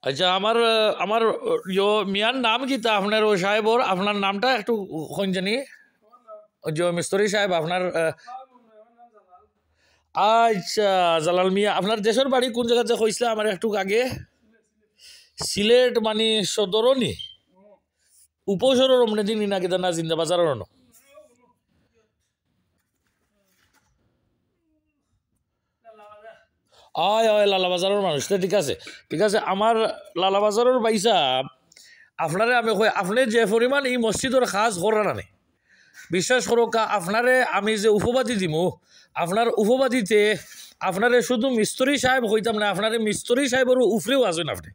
আচ্ছা আমার আমার মিয়ার নাম কি তা আপনার ও সাহেবর আপনার নামটা একটু কোন জানি যে মিস্তরি সাহেব আপনার আচ্ছা জালাল মিয়া আপনার দেশের বাড়ি কোন জায়গাতে কইছিল আমার একটু আগে সিলেট মানে সদরনি উপসরের অমনে দিন না কেদার না জিন্দা বাজারের ন আয় হয় লালাবাজারের মানুষ ঠিক আছে আমার লালাবাজারের বাইসা আপনারে আমি কই আপনি যে পরিমাণ এই মসজিদের খাস করার আনে বিশ্বাস করো আপনারে আমি যে উপবাদী দিমু আপনার উপবাদীতে আপনারে শুধু মিস্তরি সাহেব হইতাম না আপনারে মিস্তরি সাহেবেরও উফরেও আসেন আপনি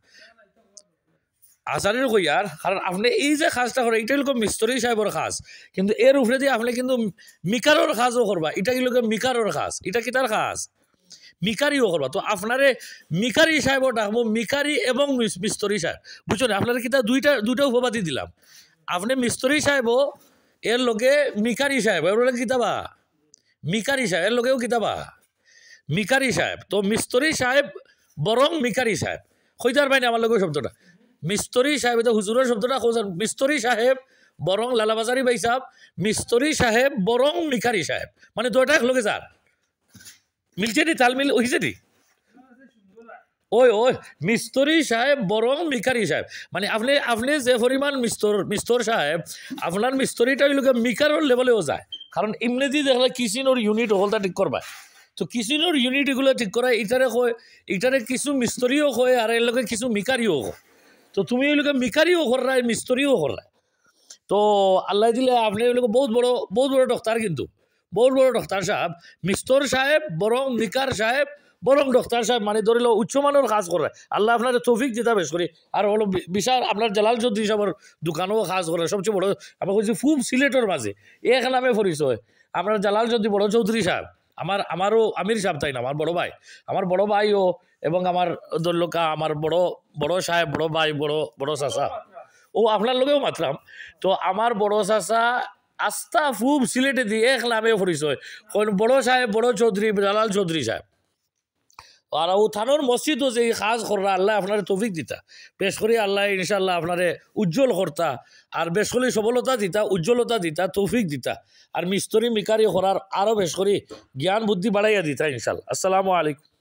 আচারের কইয়ার কারণ আপনি এই যে খাসটা করেন এটা হলো মিস্তরি সাহেবের খাস কিন্তু এর উপরে দিয়ে আপনি কিন্তু মিকারর খাসও করবা এটা কি লোক মিকারর খাস এটা কি তার খাস মিকারিও করবা তো আপনারে মিকারি সাহেবও ডাকবো মিকারি এবং মিস্তরি সাহেব বুঝছো না আপনার কিতা দুইটা উপবাদী দিলাম আপনি মিস্তরি সাহেবও এর লোকে মিকারি সাহেব এর লোকে কিতাবা মিকারি সাহেব এর লোকেও কিতাবা মিকারি সাহেব তো মিস্তরি সাহেব বরং মিকারি সাহেব কইতার পাইনি আমার লোকের শব্দটা মিস্তরি সাহেব এটা হুজুরের শব্দটা খোঁজান মিস্তরি সাহেব বরং লালাবাজারি ভাই সাহেব মিস্তরি সাহেব বরং মিকারি সাহেব মানে দুইটা লোকে যার মিলছে নি তাল মিল হয়েছে নি ওই মিস্তরি সাহেব বরং মিকারি সাহেব মানে আপনি যে পরিমাণ মিস্তর সাহেব আপনার মিস্তরিটা ওই লোকে মিকারর লেভেলেও যায় কারণ এমনিতেই দেখলে কিচেনের ইউনিট হলটা ঠিক করবা তো কিচেনের ইউনিট এগুলো ঠিক করা এটারে কিছু মিস্তরিও কয় আর এর লোকে কিছু মিকারিও কয় তো তুমি ওই লোকে মিকারিও কররা মিস্তরিও কররা তো আল্লাহ দিলে আপনি ওই লোক বহুত বড় ডক্টর কিন্তু বহুত বড় ডক্টর সাহেব মিস্তর সাহেব বরং মিকার সাহেব বরং ডক্টর সাহেব মানে ধরিল উচ্চমানের কাজ করে আল্লাহ আপনার তৌফিক দিতা বেশ করি আর হলো বিশাল আপনার জালাল চৌধুরী সাহেবের দোকানও কাজ করে সবচেয়ে বড় আমি কইছি ফুব সিলেটের মাঝে এক নামে পরিচয় আপনার জালাল চৌধুরী বড় চৌধুরী সাহেব আমারও আমির সাহেব তাই না আমার বড় ভাইও এবং আমার দল্যকা আমার বড় সাহেব বড় ভাই বড় চাচা ও আপনার লোকেও মাত্রাম তো আমার বড় চাচা আস্থা ফুব সিলেটে দিয়ে এক নামে পরিচয় বড় সাহেব বড় চৌধুরী জালাল চৌধুরী সাহেব আর ও থানোর মসজিদও যে কাজ কররা আল্লাহ আপনার তৌফিক দিতা বেশ করে আল্লাহ ইনশাল্লাহ আপনারে উজ্জ্বল করতা আর বেশ করে সফলতা দিতা উজ্জ্বলতা দিতা তৌফিক দিতা আর মিস্তরি মিকারি করার আরও বেশ করে জ্ঞান বুদ্ধি বাড়াইয়া দিতা ইনশাল্লাহ আসসালামু আলাইকুম